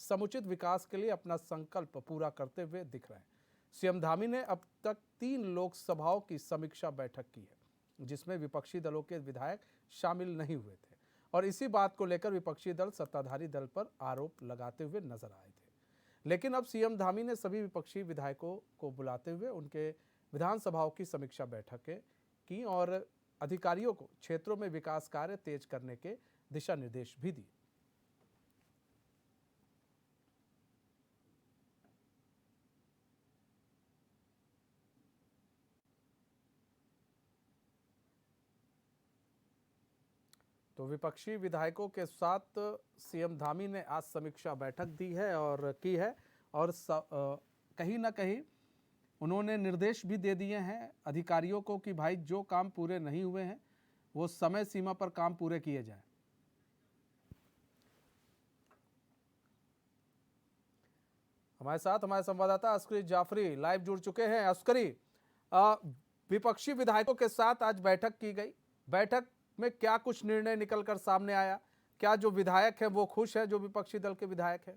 समुचित विकास के लिए अपना संकल्प पूरा करते हुए दिख रहे हैं। सीएम धामी ने अब तक 3 लोकसभाओं की समीक्षा बैठक की है, जिसमें विपक्षी दलों के विधायक शामिल नहीं हुए थे और इसी बात को लेकर विपक्षी दल सत्ताधारी दल पर आरोप लगाते हुए नजर आए थे। लेकिन अब सीएम धामी ने सभी विपक्षी विधायकों को बुलाते हुए उनके विधानसभाओं की समीक्षा बैठकें की और अधिकारियों को क्षेत्रों में विकास कार्य तेज करने के दिशा निर्देश भी दिए। तो विपक्षी विधायकों के साथ सीएम धामी ने आज समीक्षा बैठक दी है और की है और कहीं ना कहीं उन्होंने निर्देश भी दे दिए हैं अधिकारियों को कि भाई जो काम पूरे नहीं हुए हैं वो समय सीमा पर काम पूरे किए जाएं। हमारे साथ हमारे संवाददाता अस्करी जाफरी लाइव जुड़ चुके हैं। अस्करी, विपक्षी विधायकों के साथ आज बैठक की गई, बैठक में क्या कुछ निर्णय निकलकर सामने आया? क्या जो विधायक है वो खुश है, जो विपक्षी दल के विधायक है?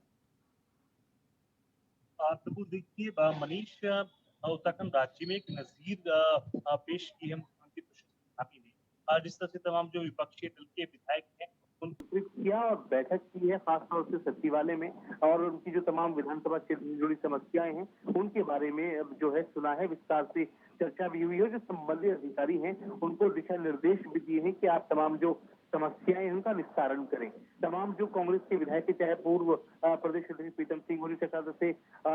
तो देखिए मनीष, उत्तराखंड राज्य में एक नजीर पेश की है मुख्यमंत्री पुष्कर धामी ने, जिस तरह से तमाम जो विपक्षी दल के विधायक हैं उनको किया और बैठक की है, खासतौर से सचिवालय में, और उनकी जो तमाम विधानसभा क्षेत्र से जुड़ी समस्याएं हैं उनके बारे में अब जो है सुना है, विस्तार से चर्चा भी हुई है। जो संबंधित अधिकारी हैं उनको दिशा निर्देश भी दिए हैं कि आप तमाम जो समस्याएं हैं उनका निस्तारण करें। तमाम जो कांग्रेस के विधायक, चाहे पूर्व प्रदेश अध्यक्ष प्रीतम सिंह होली से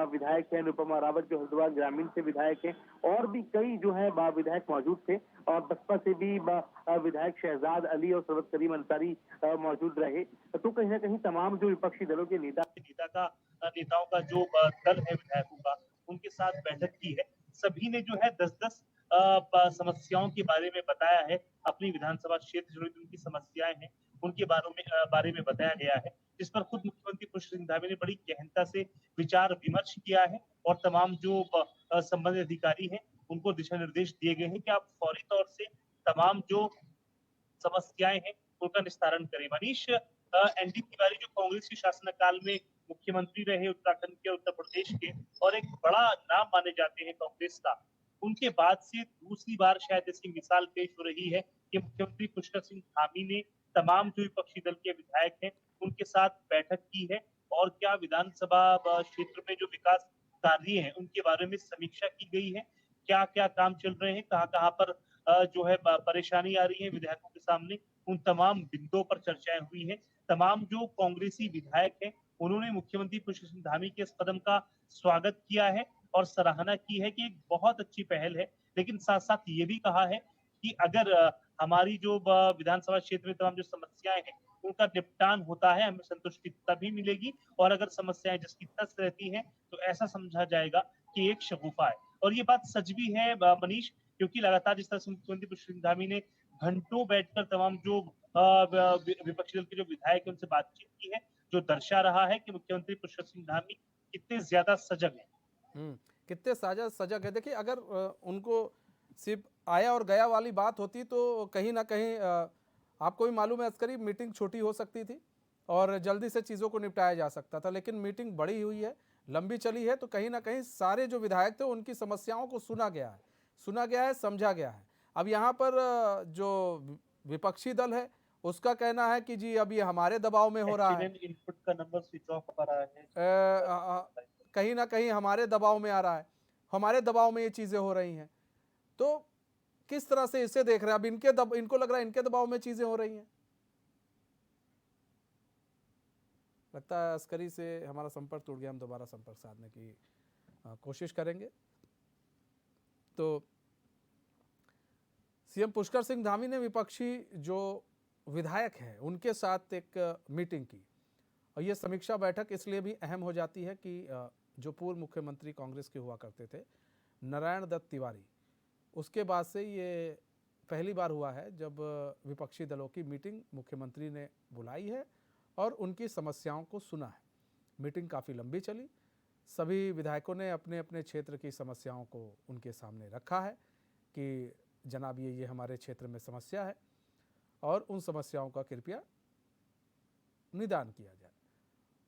विधायक है, अनुपमा रावत जो हरिद्वार ग्रामीण से विधायक है, और भी कई जो है विधायक मौजूद थे, और बसपा से भी विधायक शहजाद अली और सरवत करीम अंसारी मौजूद रहे। तो कहीं ना कहीं तमाम जो विपक्षी दलों के नेताओं का जो दल है विधायकों का, उनके साथ बैठक की है। सभी ने जो है 10-10 समस्याओं के बारे में बताया है, अपनी विधानसभा क्षेत्र जुड़ी उनकी समस्याएं हैं उनके बारे में बताया गया है, जिस पर खुद मुख्यमंत्री पुष्कर सिंह धामी ने बड़ी गहनता से विचार विमर्श किया है और तमाम जो संबंधित अधिकारी हैं उनको दिशा निर्देश दिए गए हैं कि आप फौरी तौर से तमाम जो समस्याएं हैं उनका निस्तारण करें। मनीष, एनडी तिवारी जो कांग्रेस के शासनकाल में मुख्यमंत्री रहे उत्तराखंड के, उत्तर प्रदेश के, और एक बड़ा नाम माने जाते हैं कांग्रेस का, उनके बाद से दूसरी बार शायद ऐसी मिसाल पेश हो रही है कि मुख्यमंत्री पुष्कर सिंह धामी ने तमाम जो विपक्षी दल के विधायक हैं उनके साथ बैठक की है और क्या विधानसभा क्षेत्र में जो विकास कार्य हैं उनके बारे में समीक्षा की गई है, क्या क्या काम चल रहे हैं, कहाँ कहाँ पर जो है परेशानी आ रही है विधायकों के सामने, उन तमाम बिंदुओं पर चर्चाएं हुई हैं। तमाम जो कांग्रेसी विधायक हैं उन्होंने मुख्यमंत्री पुष्कर सिंह धामी के इस कदम का स्वागत किया है और सराहना की है कि एक बहुत अच्छी पहल है, लेकिन साथ साथ ये भी कहा है कि अगर हमारी जो विधानसभा क्षेत्र में तमाम जो समस्याएं हैं उनका निपटान होता है, हमें संतुष्टि तभी मिलेगी, और अगर समस्याएं जिसकी तस रहती हैं तो ऐसा समझा जाएगा कि एक शगुफा है। और ये बात सच भी है मनीष, क्योंकि लगातार जिस तरह से मुख्यमंत्री पुष्कर सिंह धामी ने घंटों बैठकर तमाम जो विपक्षी दल के जो विधायक है उनसे बातचीत की है, जो दर्शा रहा है कि मुख्यमंत्री पुष्कर सिंह धामी कितने ज्यादा सजग है। कितने साजा सजग है। देखिए, अगर उनको सिर्फ आया और गया वाली बात होती तो कहीं ना कहीं आपको भी मालूम है अस्करी, मीटिंग छोटी हो सकती थी और जल्दी से चीज़ों को निपटाया जा सकता था, लेकिन मीटिंग बड़ी हुई है, लंबी चली है, तो कहीं ना कहीं सारे जो विधायक थे उनकी समस्याओं को सुना गया है, समझा गया है। अब यहाँ पर जो विपक्षी दल है उसका कहना है कि जी अब ये हमारे दबाव में हो रहा है, इनपुट का नंबर स्विच ऑफ कर रहा है, कहीं ना कहीं हमारे दबाव में आ रहा है, हमारे दबाव में ये चीज़ें हो रही हैं। तो किस तरह से इसे देख रहे हैं? अब इनको लग रहा है इनके दबाव में चीज़ें हो रही हैं। लगता है अस्करी से हमारा संपर्क टूट गया, हम दोबारा संपर्क साधने की कोशिश करेंगे। तो सीएम पुष्कर सिंह धामी ने विपक्षी जो विधायक हैं उनके साथ एक मीटिंग की, और ये समीक्षा बैठक इसलिए भी अहम हो जाती है कि जो पूर्व मुख्यमंत्री कांग्रेस के हुआ करते थे नारायण दत्त तिवारी, उसके बाद से ये पहली बार हुआ है जब विपक्षी दलों की मीटिंग मुख्यमंत्री ने बुलाई है और उनकी समस्याओं को सुना है। मीटिंग काफ़ी लंबी चली, सभी विधायकों ने अपने अपने क्षेत्र की समस्याओं को उनके सामने रखा है कि जनाब ये हमारे क्षेत्र में समस्या है और उन समस्याओं का कृपया निदान किया जाए।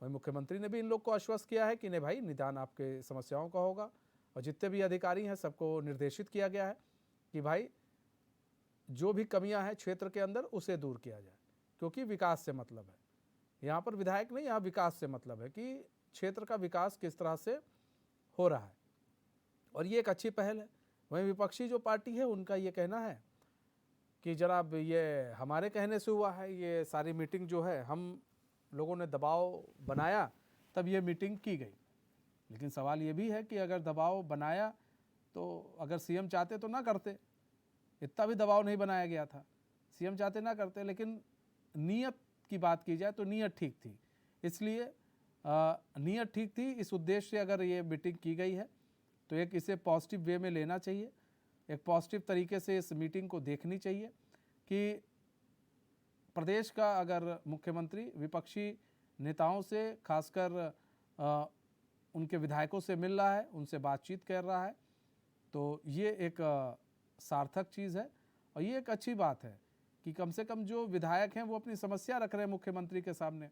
वहीं मुख्यमंत्री ने भी इन लोग को आश्वस्त किया है कि नहीं भाई, निदान आपके समस्याओं का होगा, और जितने भी अधिकारी हैं सबको निर्देशित किया गया है कि भाई जो भी कमियां हैं क्षेत्र के अंदर उसे दूर किया जाए, क्योंकि विकास से मतलब है। यहाँ पर विधायक नहीं, यहाँ विकास से मतलब है कि क्षेत्र का विकास किस तरह से हो रहा है, और ये एक अच्छी पहल है। वहीं विपक्षी जो पार्टी है उनका ये कहना है कि जनाब ये हमारे कहने से हुआ है, ये सारी मीटिंग जो है हम लोगों ने दबाव बनाया तब ये मीटिंग की गई। लेकिन सवाल ये भी है कि अगर दबाव बनाया तो अगर सीएम चाहते तो ना करते, इतना भी दबाव नहीं बनाया गया था, सीएम चाहते ना करते। लेकिन नीयत की बात की जाए तो नीयत ठीक थी, इसलिए नीयत ठीक थी, इस उद्देश्य से अगर ये मीटिंग की गई है तो एक इसे पॉजिटिव वे में लेना चाहिए, एक पॉजिटिव तरीके से इस मीटिंग को देखनी चाहिए कि प्रदेश का अगर मुख्यमंत्री विपक्षी नेताओं से, खासकर उनके विधायकों से मिल रहा है, उनसे बातचीत कर रहा है, तो ये एक सार्थक चीज़ है। और ये एक अच्छी बात है कि कम से कम जो विधायक हैं वो अपनी समस्या रख रहे हैं मुख्यमंत्री के सामने।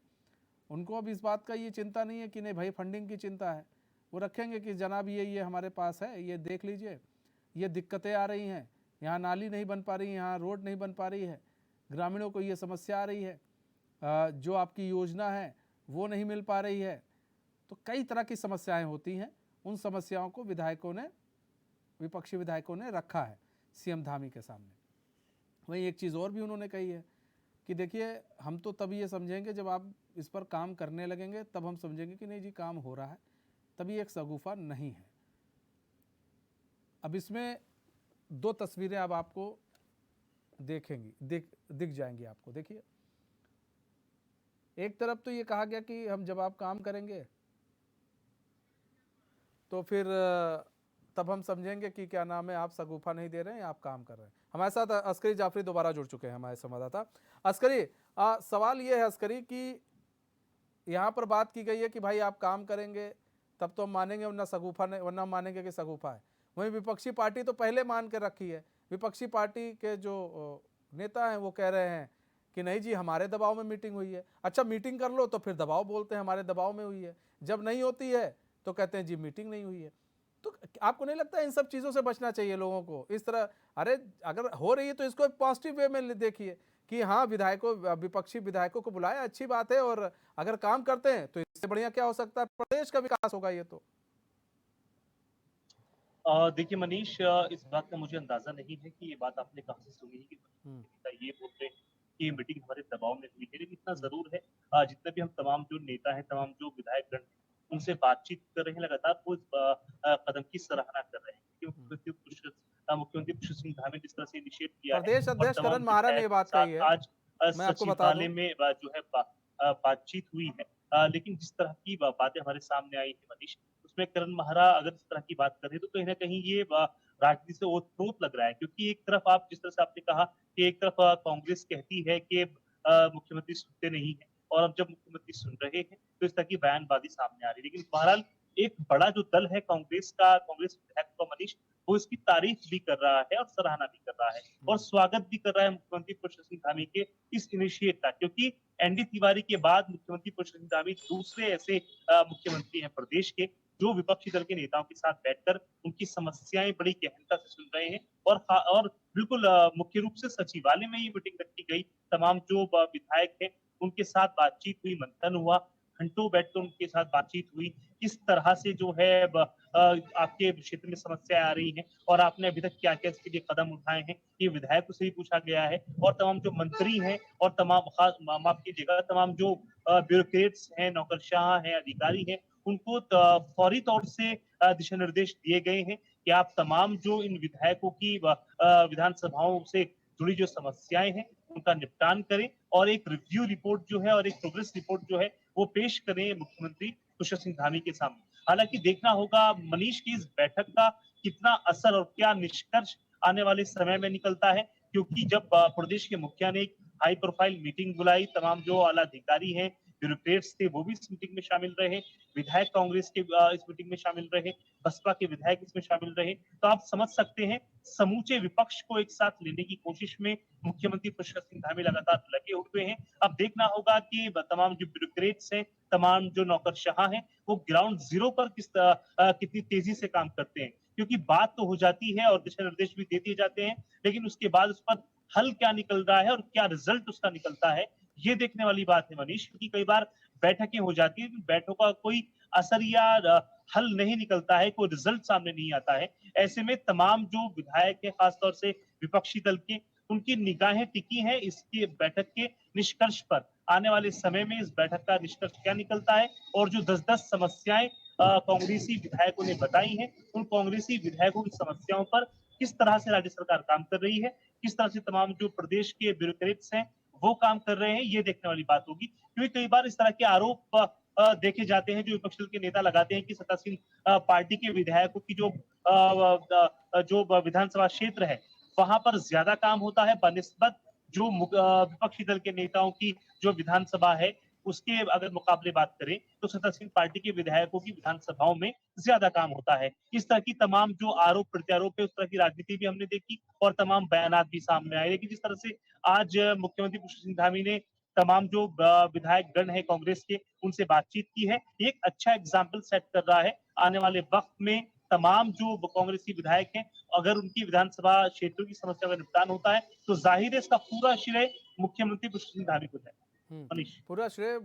उनको अब इस बात का ये चिंता नहीं है कि नहीं भाई फंडिंग की चिंता है, वो रखेंगे कि जनाब ये हमारे पास है, ये देख लीजिए, ये दिक्कतें आ रही हैं, यहाँ नाली नहीं बन पा रही, यहाँ रोड नहीं बन पा रही है, ग्रामीणों को ये समस्या आ रही है, जो आपकी योजना है वो नहीं मिल पा रही है। तो कई तरह की समस्याएं होती हैं, उन समस्याओं को विधायकों ने, विपक्षी विधायकों ने रखा है सीएम धामी के सामने। वहीं एक चीज़ और भी उन्होंने कही है कि देखिए हम तो तब ये समझेंगे जब आप इस पर काम करने लगेंगे, तब हम समझेंगे कि नहीं जी काम हो रहा है, तभी एक शगुफा नहीं है। अब इसमें दो तस्वीरें अब आपको देखेंगी, दिख जाएंगी आपको। देखिए एक तरफ तो ये कहा गया कि हम जब आप काम करेंगे तो फिर तब हम समझेंगे कि क्या नाम है, आप शगुफा नहीं दे रहे हैं, आप काम कर रहे हैं। हमारे साथ अस्करी जाफरी दोबारा जुड़ चुके हैं, हमारे संवाददाता। अस्करी, सवाल ये है अस्करी कि यहाँ पर बात की गई है कि भाई आप काम करेंगे तब तो हम मानेंगे, वरना शगुफा नहीं, वरना हम मानेंगे कि शगुफा है। वहीं विपक्षी पार्टी तो पहले मान के रखी है, विपक्षी पार्टी के जो नेता हैं वो कह रहे हैं कि नहीं जी हमारे दबाव में मीटिंग हुई है। अच्छा मीटिंग कर लो तो फिर दबाव बोलते हैं हमारे दबाव में हुई है, जब नहीं होती है तो कहते हैं जी मीटिंग नहीं हुई है। तो आपको नहीं लगता इन सब चीज़ों से बचना चाहिए लोगों को इस तरह? अरे अगर हो रही है तो इसको पॉजिटिव वे में देखिए कि हाँ विधायकों, विपक्षी विधायकों को बुलाया, अच्छी बात है, और अगर काम करते हैं तो इससे बढ़िया क्या हो सकता है, प्रदेश का विकास होगा। ये तो देखिए मनीष, इस बात का मुझे अंदाजा नहीं है कि ये बात आपने कहाँ से सुनी है कि नेता ये बोल रहे हैं कि ये मीटिंग हमारे दबाव में हुई है। लेकिन इतना जरूर है, जितने भी हम तमाम जो नेता हैं, तमाम जो विधायक गण हैं, उनसे बातचीत कर रहे हैं, लगातार वो इस कदम की सराहना कर रहे हैं कि मुख्यमंत्री पुष्कर सिंह धामी ने जिस तरह से इनिशिएट किया है, प्रदेश और अध्यक्ष करण तमाम माहरा ने विधायक ये के बात कही साथ है, आज मैं आपको बता दूं। सचिवालय में जो है बातचीत हुई है। लेकिन जिस तरह की बातें हमारे सामने आई थी मनीष, उसमें करण माहरा अगर इस तरह की बात कर रहे हैं तो कहीं न कहीं ये राजनीति से ओत-प्रोत लग रहा है, क्योंकि एक तरफ आप जिस तरह से आपने कहा कि एक तरफ कांग्रेस कहती है कि मुख्यमंत्री सुनते नहीं हैं, और अब जब मुख्यमंत्री सुन रहे हैं तो इस तरह की बयानबाज़ी सामने आ रही है। लेकिन बहरहाल एक बड़ा जो दल है कांग्रेस का, कांग्रेस विधायक का मनीष, वो इसकी तारीफ भी कर रहा है और सराहना भी कर रहा है और स्वागत भी कर रहा है मुख्यमंत्री पुष्कर सिंह धामी के इस इनिशिएट का, क्योंकि एनडी तिवारी के बाद मुख्यमंत्री पुष्कर सिंह धामी दूसरे ऐसे मुख्यमंत्री हैं प्रदेश के जो विपक्षी दल के नेताओं के साथ बैठकर उनकी समस्याएं बड़ी गहनता से सुन रहे हैं। और बिल्कुल मुख्य रूप से सचिवालय में ये मीटिंग रखी गई, तमाम जो विधायक हैं उनके साथ बातचीत हुई, मंथन हुआ, घंटों बैठकर उनके साथ बातचीत हुई, किस तरह से जो है आपके क्षेत्र में समस्याएं आ रही हैं और आपने अभी तक क्या-क्या इसके लिए कदम उठाए हैं, ये विधायकों से भी पूछा गया है। और तमाम जो मंत्री हैं और तमाम खास माफ कीजिएगा, तमाम जो ब्यूरोक्रेट्स हैं, नौकरशाह हैं, अधिकारी हैं, उनको फौरी तौर से दिशा निर्देश दिए गए हैं कि आप तमाम जो इन विधायकों की विधानसभाओं से जुड़ी जो समस्याएं हैं उनका निपटान करें और एक रिव्यू रिपोर्ट जो है और एक प्रोग्रेस रिपोर्ट जो है वो पेश करें मुख्यमंत्री पुष्कर सिंह धामी के सामने। हालांकि देखना होगा मनीष की इस बैठक का कितना असर और क्या निष्कर्ष आने वाले समय में निकलता है, क्योंकि जब प्रदेश के मुखिया ने एक हाई प्रोफाइल मीटिंग बुलाई, तमाम जो आला अधिकारी हैं, ब्यूरोक्रेट्स थे वो भी इस मीटिंग में शामिल रहे, विधायक कांग्रेस के इस मीटिंग में शामिल रहे, बसपा के विधायक इसमें शामिल रहे। तो आप समझ सकते हैं समूचे विपक्ष को एक साथ लेने की कोशिश में मुख्यमंत्री पुष्कर सिंह धामी लगातार लगे हुए हैं। अब देखना होगा कि तमाम जो ब्यूरोक्रेट्स हैं, तमाम जो नौकरशाह हैं, वो ग्राउंड ज़ीरो पर कितनी तेज़ी से काम करते हैं। क्योंकि बात तो हो जाती है और दिशा निर्देश भी दे दिए जाते हैं, लेकिन उसके बाद उस पर हल क्या निकल रहा है और क्या रिजल्ट उसका निकलता है, ये देखने वाली बात है मनीष। क्योंकि कई बार बैठकें हो जाती हैं, बैठकों का कोई असर या हल नहीं निकलता है, कोई रिजल्ट सामने नहीं आता है। ऐसे में तमाम जो विधायक हैं, खासतौर से विपक्षी दल के, उनकी निगाहें टिकी हैं इसकी बैठक के निष्कर्ष पर। आने वाले समय में इस बैठक का निष्कर्ष क्या निकलता है और जो 10-10 समस्याएं कांग्रेसी विधायकों ने बताई हैं, उन कांग्रेसी विधायकों की समस्याओं पर किस तरह से राज्य सरकार काम कर रही है, किस तरह से तमाम जो प्रदेश के ब्यूरोक्रेट्स हैं, वो काम कर रहे हैं, ये देखने वाली बात होगी। क्योंकि कई बार इस तरह के आरोप देखे जाते हैं, जो विपक्षी दल के नेता लगाते हैं कि सत्तासीन पार्टी के विधायकों की जो विधानसभा क्षेत्र है, वहां पर ज्यादा काम होता है बनिस्बत जो विपक्षी दल के नेताओं की जो विधानसभा है, उसके अगर मुकाबले बात करें तो सत्तासीन पार्टी के विधायकों की विधानसभाओं में ज्यादा काम होता है। इस तरह की तमाम जो आरोप प्रत्यारोप है, उस तरह की राजनीति भी हमने देखी और तमाम बयानात भी सामने आए। लेकिन जिस तरह से आज मुख्यमंत्री पुष्कर सिंह धामी ने तमाम जो विधायक गण है कांग्रेस के, उनसे बातचीत की है, एक अच्छा एग्जाम्पल सेट कर रहा है। आने वाले वक्त में तमाम जो कांग्रेसी विधायक हैं, अगर उनकी विधानसभा क्षेत्रों की समस्या का निपटान होता है, तो जाहिर है इसका पूरा श्रेय मुख्यमंत्री पुष्कर सिंह धामी को जाएगा। मनीष। पूरा श्रेय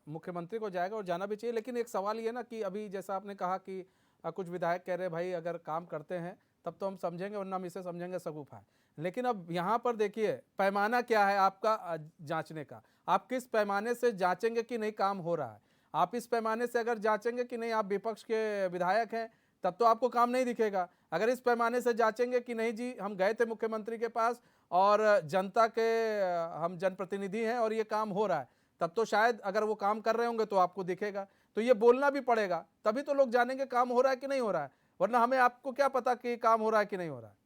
मुख्यमंत्री को जाएगा और जाना भी चाहिए। लेकिन एक सवाल ये ना कि अभी जैसा आपने कहा कि कुछ विधायक कह रहे हैं भाई अगर काम करते हैं तब तो हम समझेंगे वरना हम इसे समझेंगे सगुफा है। लेकिन अब यहाँ पर देखिए पैमाना क्या है आपका जांचने का। आप किस पैमाने से जांचेंगे कि नहीं काम हो रहा है। आप इस पैमाने से अगर जांचेंगे कि नहीं आप विपक्ष के विधायक हैं तब तो आपको काम नहीं दिखेगा। अगर इस पैमाने से जांचेंगे कि नहीं जी हम गए थे मुख्यमंत्री के पास और जनता के हम जनप्रतिनिधि हैं और ये काम हो रहा है, तब तो शायद अगर वो काम कर रहे होंगे तो आपको दिखेगा। तो ये बोलना भी पड़ेगा, तभी तो लोग जानेंगे काम हो रहा है कि नहीं हो रहा है, वरना हमें आपको क्या पता कि काम हो रहा है कि नहीं हो रहा है।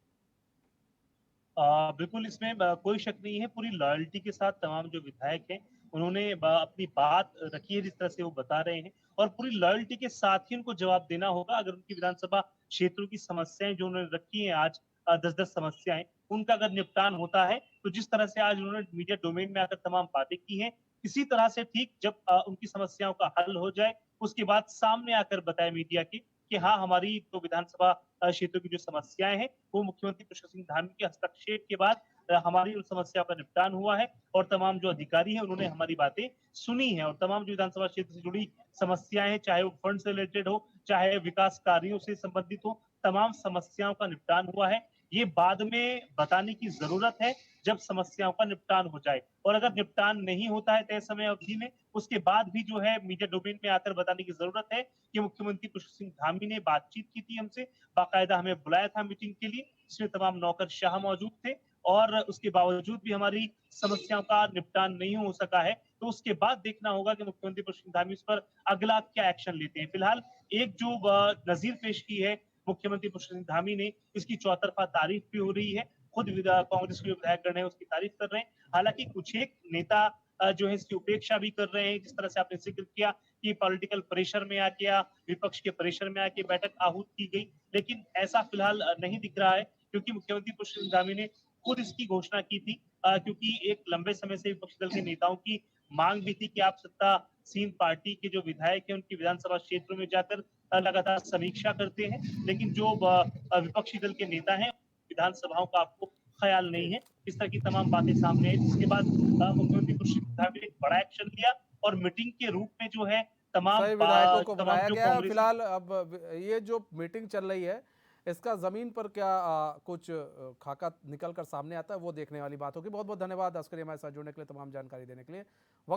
बिल्कुल इसमें कोई शक नहीं है, पूरी लॉयल्टी के साथ तमाम जो विधायक हैं, उन्होंने अपनी बात रखी है जिस तरह से वो बता रहे हैं और पूरी लॉयल्टी के साथ ही उनको जवाब देना होगा। अगर उनकी विधानसभा क्षेत्रों की समस्याएं जो उन्होंने रखी हैं आज 10-10 समस्याएं, उनका अगर निपटान होता है, तो जिस तरह से आज उन्होंने मीडिया डोमेन में आकर तमाम बातें की हैं, इसी तरह से ठीक जब उनकी समस्याओं का हल हो जाए, उसके बाद सामने आकर बताए मीडिया के कि हाँ, हमारी तो विधानसभा क्षेत्रों की जो समस्याएं हैं, वो मुख्यमंत्री पुष्कर सिंह धामी के हस्तक्षेप के बाद हमारी उन समस्याओं का निपटान हुआ है और तमाम जो अधिकारी हैं उन्होंने हमारी बातें सुनी है और तमाम जो विधानसभा क्षेत्र से जुड़ी समस्याएं हैं, चाहे वो फंड से रिलेटेड हो, चाहे विकास कार्यों से संबंधित हो, तमाम समस्याओं का निपटान हुआ है। ये बाद में बताने की जरूरत है जब समस्याओं का निपटान हो जाए और अगर निपटान नहीं होता है तय समय अवधि में, उसके बाद भी जो है मीडिया डोमेन में आकर बताने की जरूरत है कि मुख्यमंत्री पुष्कर सिंह धामी ने बातचीत की थी हमसे, बाकायदा हमें बुलाया था मीटिंग के लिए, इसमें तमाम नौकरशाह मौजूद थे और उसके बावजूद भी हमारी समस्याओं का निपटान नहीं हो सका है। तो उसके बाद देखना होगा कि मुख्यमंत्री पुष्कर सिंह धामी इस पर अगला क्या एक्शन लेते हैं। फिलहाल एक जो नजीर पेश की है मुख्यमंत्री पुष्कर सिंह धामी ने, इसकी चौतरफा तारीफ भी हो रही है। खुद कांग्रेस के विधायकगण है उसकी तारीफ कर रहे हैं। हालांकि कुछ एक नेता जो है इसकी उपेक्षा भी कर रहे हैं। जिस तरह से आपने जिक्र किया कि पॉलिटिकल प्रेशर में आके या विपक्ष के प्रेशर में आके बैठक आहूत की गई, लेकिन ऐसा फिलहाल नहीं दिख रहा है क्योंकि मुख्यमंत्री पुष्कर सिंह धामी ने खुद इसकी घोषणा की थी क्योंकि एक लंबे समय से विपक्षी दल के नेताओं की मांग भी थी कि आप सत्तासीन पार्टी के जो विधायक हैं उनकी विधानसभा क्षेत्रों में जाकर लगातार समीक्षा करते हैं, लेकिन जो विपक्षी दल के नेता हैं विधानसभाओं का आपको ख्याल नहीं है। इस तरह की तमाम बातें सामने आई जिसके बाद मुख्यमंत्री पुष्कर सिंह धामी ने एक बड़ा एक्शन लिया और मीटिंग के रूप में जो है तमाम सभी विधायकों को तमाम बुलाया जो गया है। कांग्रेसी फिलहाल अब ये जो मीटिंग चल रही है इसका जमीन पर क्या कुछ खाका निकल कर सामने आता है वो देखने वाली बात होगी। बहुत बहुत धन्यवाद अस्करी हमारे साथ जुड़ने के लिए, तमाम जानकारी देने के लिए। वक्त